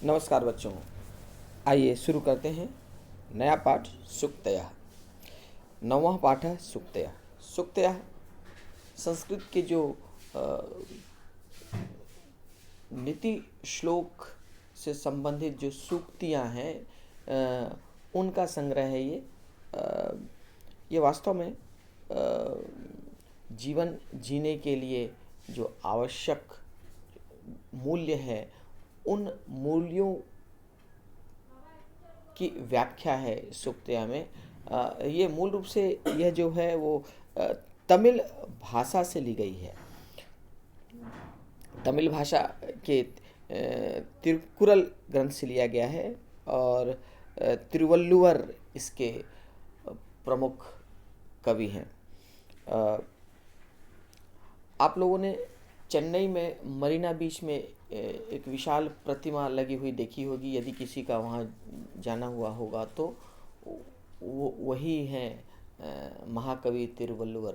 नमस्कार बच्चों, आइए शुरू करते हैं नया पाठ सुक्तयः। नौवां पाठ है सुक्तयः। सुक्तयः संस्कृत के जो नीति श्लोक से संबंधित जो सूक्तियाँ हैं उनका संग्रह है ये वास्तव में जीवन जीने के लिए जो आवश्यक मूल्य है उन मूल्यों की व्याख्या है सूक्तिया में। ये मूल रूप से यह जो है वो तमिल भाषा से ली गई है। तमिल भाषा के तिरुकुरल ग्रंथ से लिया गया है और तिरुवल्लुवर इसके प्रमुख कवि हैं। आप लोगों ने चेन्नई में मरीना बीच में एक विशाल प्रतिमा लगी हुई देखी होगी। यदि किसी का वहाँ जाना हुआ होगा तो वो वही है महाकवि तिरुवल्लुवर।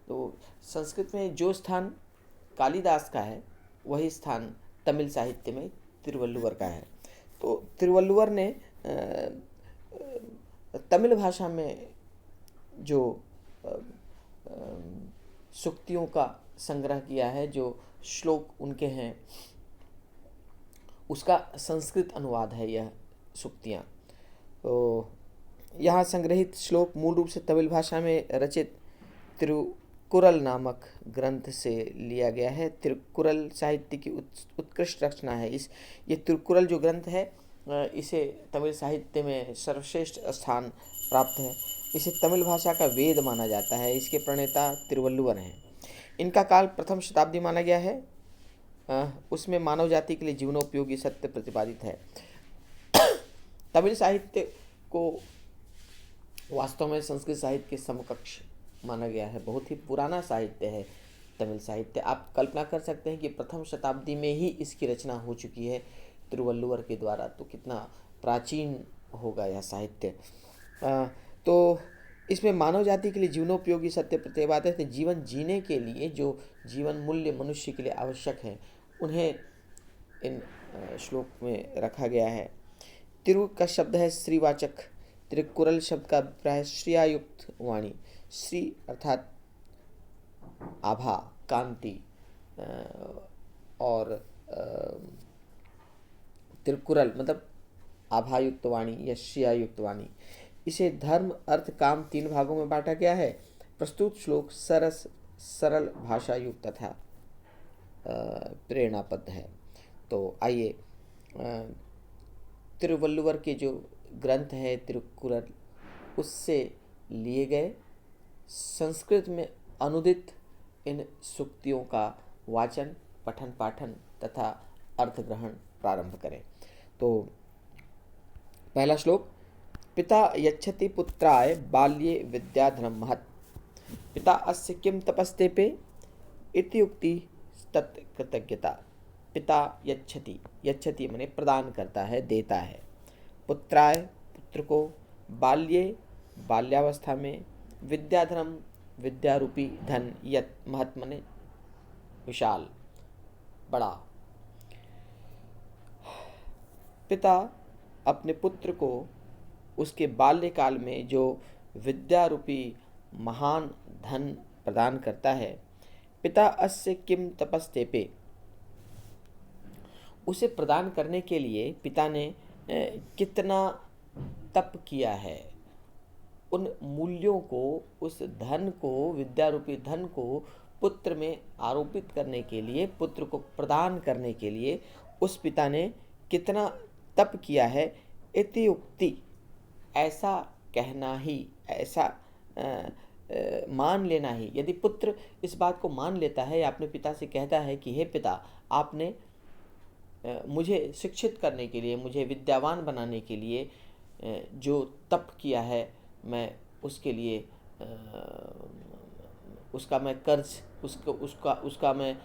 तो संस्कृत में जो स्थान कालिदास का है वही स्थान तमिल साहित्य में तिरुवल्लुवर का है। तो तिरुवल्लुवर ने तमिल भाषा में जो सूक्तियों का संग्रह किया है, जो श्लोक उनके हैं उसका संस्कृत अनुवाद है यह सूक्तियाँ। तो यहाँ संग्रहित श्लोक मूल रूप से तमिल भाषा में रचित तिरुकुरल नामक ग्रंथ से लिया गया है। तिरुकुरल साहित्य की उत्कृष्ट रचना है। ये तिरुकुरल जो ग्रंथ है इसे तमिल साहित्य में सर्वश्रेष्ठ स्थान प्राप्त है। इसे तमिल भाषा का वेद माना जाता है। इसके प्रणेता तिरुवल्लुवर हैं। इनका काल प्रथम शताब्दी माना गया है। उसमें मानव जाति के लिए जीवनोपयोगी सत्य प्रतिपादित है। तमिल साहित्य को वास्तव में संस्कृत साहित्य के समकक्ष माना गया है। बहुत ही पुराना साहित्य है तमिल साहित्य। आप कल्पना कर सकते हैं कि प्रथम शताब्दी में ही इसकी रचना हो चुकी है तिरुवल्लुवर के द्वारा, तो कितना प्राचीन होगा यह साहित्य। तो इसमें मानव जाति के लिए जीवनोपयोगी सत्य प्रतिपादित है। जीवन जीने के लिए जो जीवन मूल्य मनुष्य के लिए आवश्यक है उन्हें इन श्लोक में रखा गया है। तिरु का शब्द है श्रीवाचक। तिरुकुरल शब्द का अभिप्राय है श्रियायुक्त वाणी। श्री अर्थात आभा, कांति, और तिरुकुरल मतलब आभायुक्त वाणी या श्रियायुक्त वाणी। इसे धर्म, अर्थ, काम तीन भागों में बांटा गया है। प्रस्तुत श्लोक सरल भाषायुक्त तथा प्रेरणापद है। तो आइए तिरुवल्लुवर के जो ग्रंथ है तिरुकुरल उससे लिए गए संस्कृत में अनुदित इन सूक्तियों का वाचन, पठन पाठन तथा अर्थ ग्रहण प्रारंभ करें। तो पहला श्लोक। पिता यच्छति पुत्राय बाल्ये विद्याधनं महत्, पिता अस्य किं तपस्तेपे इति उक्ति तत्कृतज्ञता। पिता यच्छति, यच्छति माने प्रदान करता है, देता है। पुत्राय पुत्र को, बाल्ये बाल्यावस्था में, विद्याधनम विद्यारूपी धन, यत महत् माने विशाल, बड़ा। पिता अपने पुत्र को उसके बाल्यकाल में जो विद्यारूपी महान धन प्रदान करता है। पिता अस्य किम तपस्तेपे, उसे प्रदान करने के लिए पिता ने कितना तप किया है। उन मूल्यों को, उस धन को, विद्यारूपी धन को पुत्र में आरोपित करने के लिए, पुत्र को प्रदान करने के लिए उस पिता ने कितना तप किया है। इति उक्ति, ऐसा कहना ही, ऐसा मान लेना ही। यदि पुत्र इस बात को मान लेता है या अपने पिता से कहता है कि हे पिता, आपने मुझे शिक्षित करने के लिए, मुझे विद्यावान बनाने के लिए जो तप किया है, मैं उसके लिए उसका मैं कर्ज, उसका मैं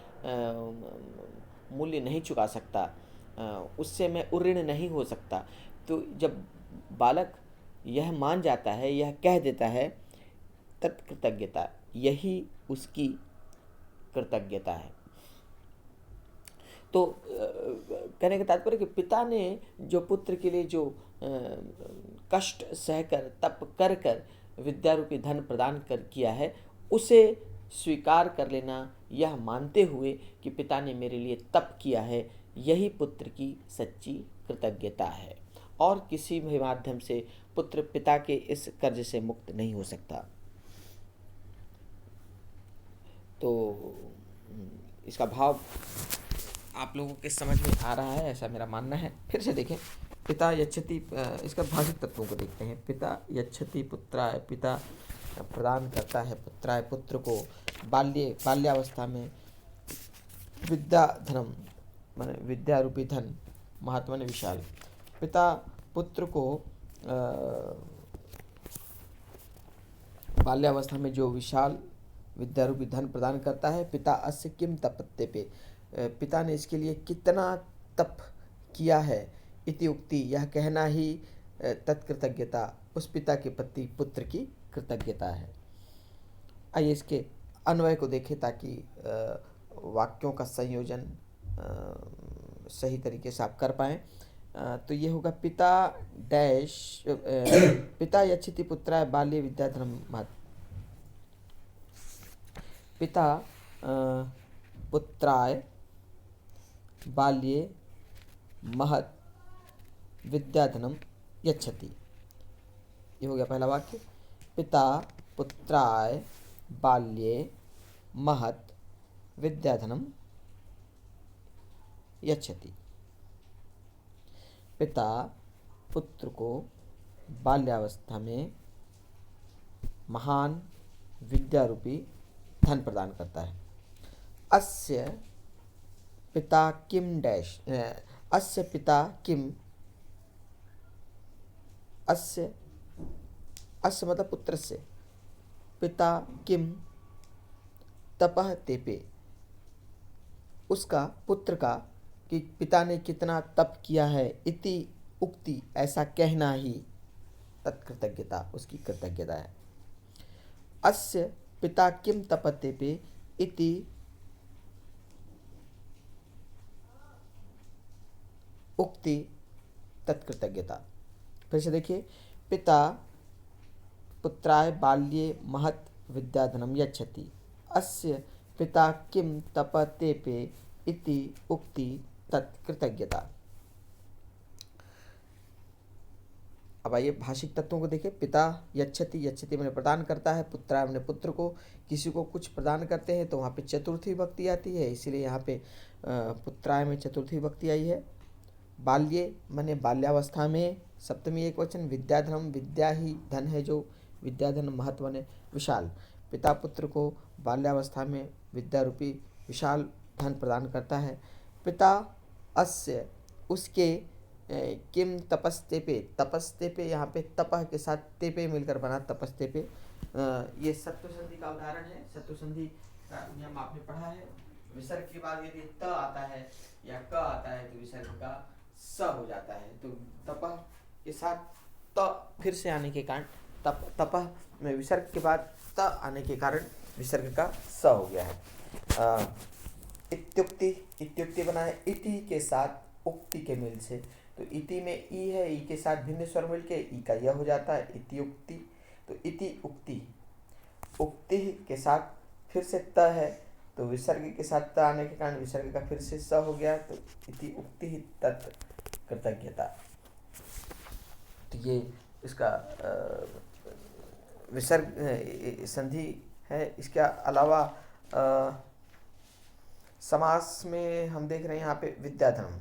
मूल्य नहीं चुका सकता, उससे मैं उऋण नहीं हो सकता। तो जब बालक यह मान जाता है, यह कह देता है, तत्कृतज्ञता, यही उसकी कृतज्ञता है। तो कहने का तात्पर्य कि पिता ने जो पुत्र के लिए जो कष्ट सहकर तप कर कर विद्या रूपी धन प्रदान कर किया है, उसे स्वीकार कर लेना, यह मानते हुए कि पिता ने मेरे लिए तप किया है, यही पुत्र की सच्ची कृतज्ञता है। और किसी भी माध्यम से पुत्र पिता के इस कर्ज से मुक्त नहीं हो सकता। तो इसका भाव आप लोगों के समझ में आ रहा है, ऐसा मेरा मानना है। फिर से देखें, पिता यच्छति, इसका भाषिक तत्वों को देखते हैं। पिता यच्छति पुत्राय, पिता प्रदान करता है पुत्राय, पुत्र को बाल्यावस्था में विद्या धनम, माने विद्या रूपी धन, महात्मा ने विशाल। पिता पुत्र को बाल्यावस्था में जो विशाल विद्या रूपी धन प्रदान करता है। पिता अस्य किम तपत्ते पे, पिता ने इसके लिए कितना तप किया है। इति उक्ति, यह कहना ही तत्कृतज्ञता, उस पिता के प्रति पुत्र की कृतज्ञता है। आइए इसके अन्वय को देखें ताकि वाक्यों का संयोजन सही तरीके से आप कर पाएँ। तो ये होगा पिता डैश पिता यच्छति पुत्राय बाल्ये विद्याधनम महत्। पिता पुत्राय बाल्ये महत् विद्याधनम यच्छति, ये हो गया पहला वाक्य। पिता पुत्राय बाल्ये महत् विद्याधनम यच्छति। पिता पुत्र को बाल्यावस्था में महान विद्या रूपी धन प्रदान करता है। अस्य पिता किम डैश, अस्य पिता किम, अस्य मतलब पुत्र से, पिता किम तपः तेपे, उसका पुत्र का कि पिता ने कितना तप किया है। इति उक्ति, ऐसा कहना ही तत्कृतज्ञता, उसकी कृतज्ञता है। अस्य पिता किम तपते पे इति उक्ति तत्कृतज्ञता। फिर से देखिए, पिता पुत्राय बाल्ये महत् विद्याधनम यच्छति, अस्य पिता किम तपते पे इति उक्ति तत्कृतज्ञता। अब आइए भाषिक तत्वों को देखें। पिता यच्छति, यच्छति मैंने प्रदान करता है, पुत्राय मैंने पुत्र को, किसी को कुछ प्रदान करते हैं तो वहाँ पे चतुर्थी विभक्ति आती है, इसीलिए यहाँ पे पुत्राय में चतुर्थी विभक्ति आई है। बाल्ये मैंने बाल्यावस्था में, सप्तमी एक वचन। विद्याधनम, विद्या ही धन है जो, विद्याधन महत्व ने विशाल। पिता पुत्र को बाल्यावस्था में विद्या रूपी विशाल धन प्रदान करता है। पिता अस्य, उसके, किम तपस्तेपे, तपस्तेपे यहाँ पे तपह के साथ तेपे मिलकर बना तपस्तेपे। ये सत्व संधि का उदाहरण है। सत्व संधि का नियम आपने पढ़ा है। विसर्ग के बाद यदि त आता है या क आता है तो विसर्ग का स हो जाता है। तो तपह के साथ त फिर से आने के कारण तपह में विसर्ग के बाद त आने के कारण विसर्ग का स हो गया है। इत्युक्ति, इत्युक्ति बना है इति के साथ उक्ति के मिल से। तो इति में ई है, ई के साथ भिन्न स्वर मिल के ई का यह हो जाता है इत्युक्ति। तो इति उक्ति, उक्ति के साथ फिर से त है तो विसर्ग के साथ त आने के कारण विसर्ग का फिर से स हो गया। तो इति उक्ति ही तत् कृतज्ञता। तो ये इसका विसर्ग संधि है। इसके अलावा समास में हम देख रहे हैं यहाँ पे विद्याधनम।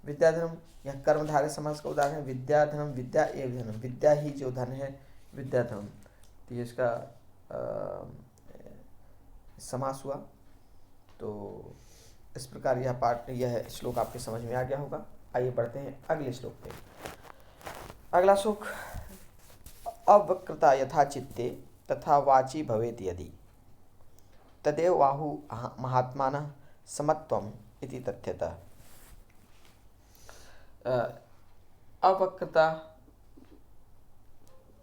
विद्याधनम यह कर्मधारय समास का उदाहरण है। विद्याधनम, विद्या एव धनम, विद्या ही जो धन है विद्याधनम। तो ये इसका समास हुआ। तो इस प्रकार यह पाठ, यह श्लोक आपके समझ में आ गया होगा। आइए बढ़ते हैं अगले श्लोक पे। अगला श्लोक, अवक्रता यथा चित्ते तथा वाची भवेत् यदि तदेव आहु महात्मानः समत्वम इति तथ्यतः। अवक्रता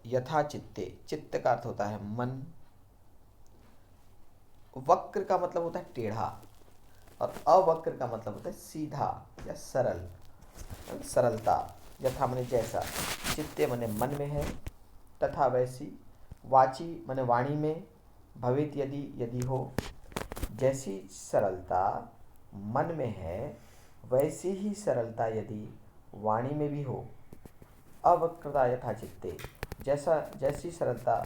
यथा चित्ते, चित्त का अर्थ होता है मन, वक्र का मतलब होता है टेढ़ा, और अवक्र का मतलब होता है सीधा या सरल, सरलता। यथा मने जैसा, चित्ते मने मन में है, तथा वैसी, वाची मने वाणी में, भवित यदि, यदि हो, जैसी सरलता मन में है वैसी ही सरलता यदि वाणी में भी हो। अवक्रता यथा चित्ते, जैसा जैसी सरलता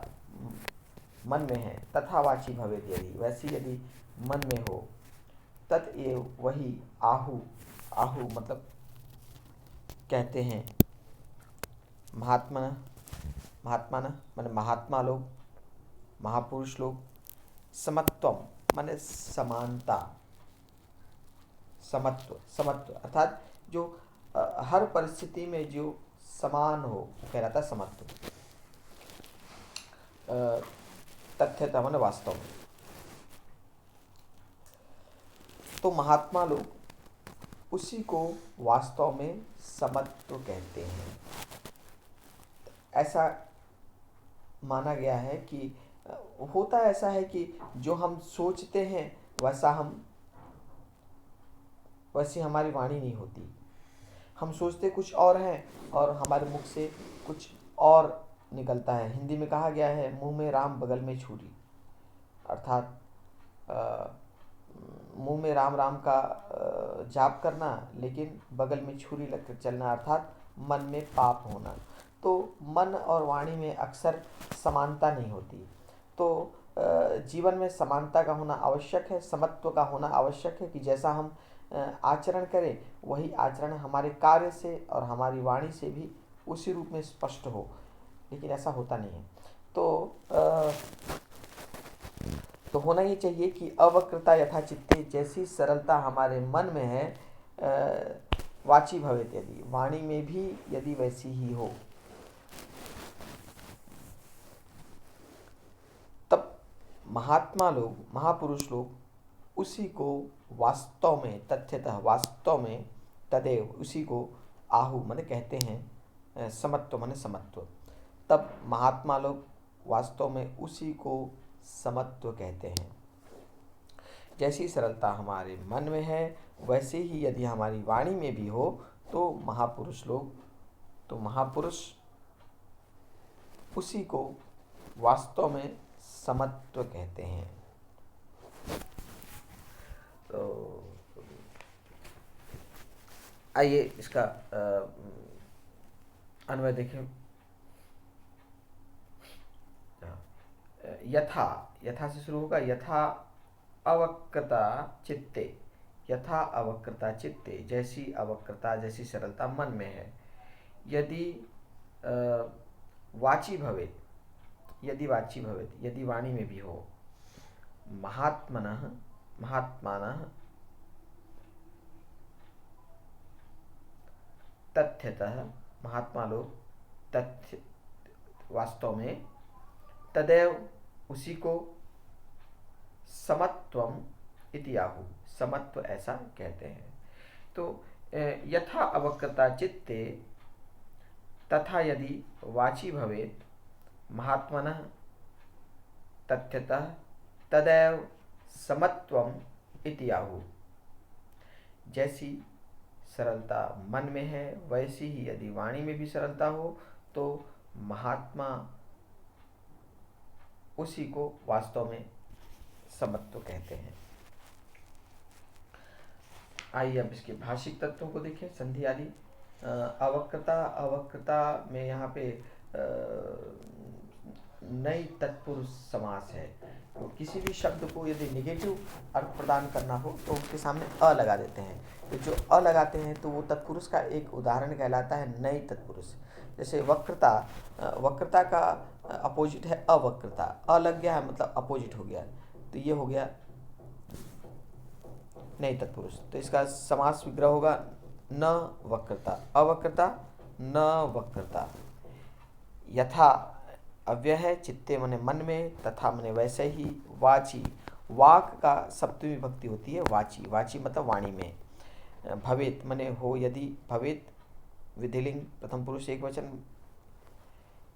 मन में है, तथा वाची भवेत यदि, वैसी यदि मन में हो, तत्एव वही आहु, आहु मतलब कहते हैं, महात्मा, महात्मा माने महात्मा लोग, महापुरुष लोग, समत्वम माने समानता, समत्व, समत्व अर्थात जो हर परिस्थिति में जो समान हो वो कहलाता है समत्व। तथ्यता माने वास्तव में। तो महात्मा लोग उसी को वास्तव में समत्व कहते हैं। ऐसा माना गया है कि होता ऐसा है कि जो हम सोचते हैं वैसी हमारी वाणी नहीं होती। हम सोचते कुछ और हैं और हमारे मुख से कुछ और निकलता है। हिंदी में कहा गया है, मुंह में राम बगल में छुरी, अर्थात मुंह में राम राम का जाप करना लेकिन बगल में छुरी लगकर चलना, अर्थात मन में पाप होना। तो मन और वाणी में अक्सर समानता नहीं होती। तो जीवन में समानता का होना आवश्यक है, समत्व का होना आवश्यक है कि जैसा हम आचरण करें वही आचरण हमारे कार्य से और हमारी वाणी से भी उसी रूप में स्पष्ट हो, लेकिन ऐसा होता नहीं है। तो होना ये चाहिए कि अवक्रता यथा चित्ते, जैसी सरलता हमारे मन में है, वाची भवेत यदि, वाणी में भी यदि वैसी ही हो, तब महात्मा लोग, महापुरुष लोग उसी को वास्तव में, तथ्यतः वास्तव में, तदेव उसी को आहु माने कहते हैं, समत्व माने समत्व। तब महात्मा लोग वास्तव में उसी को समत्व कहते हैं। जैसी सरलता हमारे मन में है वैसे ही यदि हमारी वाणी में भी हो तो महापुरुष उसी को वास्तव में समत्व कहते हैं। तो आइए इसका अन्वय देखें। यथा से शुरू होगा, यथा अवक्रता चित्ते, यथा अवक्रता चित्ते, जैसी अवक्रता जैसी सरलता मन में है, यदि वाची भवेत, यदि वाची भवेत, यदि वाणी में भी हो, महात्मनः तथ्यतः, महात्मा लोग तथ्य वास्तव में, तदेव उसी को, समत्वम इति आहु, समत्व ऐसा कहते हैं। तो यथा अवक्रता चित्ते तथा यदि वाची भवेत, महात्मनः तथ्यतः तदैव समत्वम इति आहु, जैसी सरलता मन में है वैसी ही यदि वाणी में भी सरलता हो तो महात्मा उसी को वास्तव में समत्व कहते हैं। आइए अब इसके भाषिक तत्वों को देखें। संधि आदि। अवक्रता में यहाँ पे नई तत्पुरुष समास है। तो किसी भी शब्द को यदि निगेटिव अर्थ प्रदान करना हो तो उसके सामने अ लगा देते हैं। तो जो अ लगाते हैं तो वो तत्पुरुष का एक उदाहरण कहलाता है नई तत्पुरुष। जैसे वक्रता, वक्रता का अपोजिट है अवक्रता, अ लग गया है मतलब अपोजिट हो गया, तो ये हो गया नई तत्पुरुष। तो इसका समास विग्रह होगा न वक्रता, अवक्रता न वक्रता। यथा अव्यय है, चित्ते मने मन में, तथा मने वैसे ही, वाची, वाक का सप्तमी विभक्ति होती है वाची, वाची मतलब वाणी में, भवेत मने हो यदि, भवेत विधिलिंग प्रथम पुरुष एक वचन,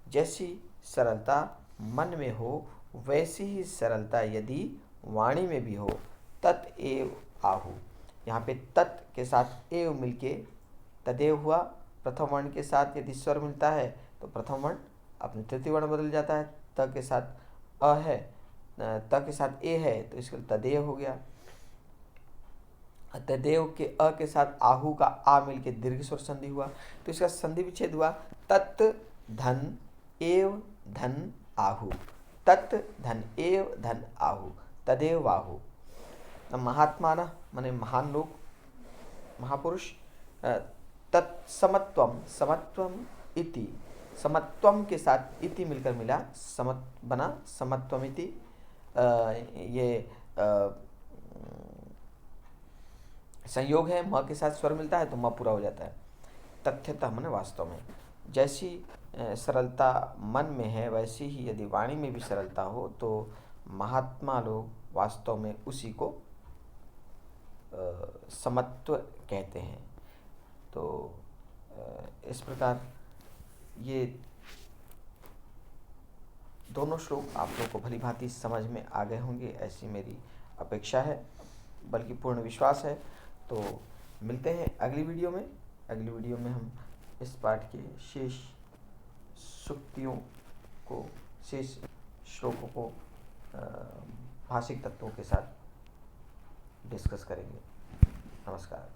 जैसी सरलता मन में हो वैसी ही सरलता यदि वाणी में भी हो, तत्एव आहु, यहाँ पे तत् के साथ एव मिलके तदेव हुआ। प्रथम वर्ण के साथ यदि स्वर मिलता है तो प्रथम वर्ण अपने तृतीय वर्ण बदल जाता है। त के साथ अ है, त के साथ ए है तो इसका तदेव हो गया। तदेव के अ के साथ आहू का आ मिलके दीर्घ स्वर संधि हुआ तो इसका संधि विच्छेद हुआ। तत् धन एव धन आहू, तत् धन एव धन आहू, तदेव आहू। महात्माना माने महान लोग, महापुरुष। तत्समत्वम, समत्वम इति, समत्वम के साथ इति मिलकर मिला समत बना समत्वमिति। ये संयोग है, म के साथ स्वर मिलता है तो म पूरा हो जाता है। तथ्यतः माने वास्तव में। जैसी सरलता मन में है वैसी ही यदि वाणी में भी सरलता हो तो महात्मा लोग वास्तव में उसी को समत्व कहते हैं। तो इस प्रकार ये दोनों श्लोक आप लोगों को भली भांति समझ में आ गए होंगे, ऐसी मेरी अपेक्षा है, बल्कि पूर्ण विश्वास है। तो मिलते हैं अगली वीडियो में। अगली वीडियो में हम इस पाठ के शेष सूक्तियों को, शेष श्लोकों को भाषिक तत्वों के साथ डिस्कस करेंगे। नमस्कार।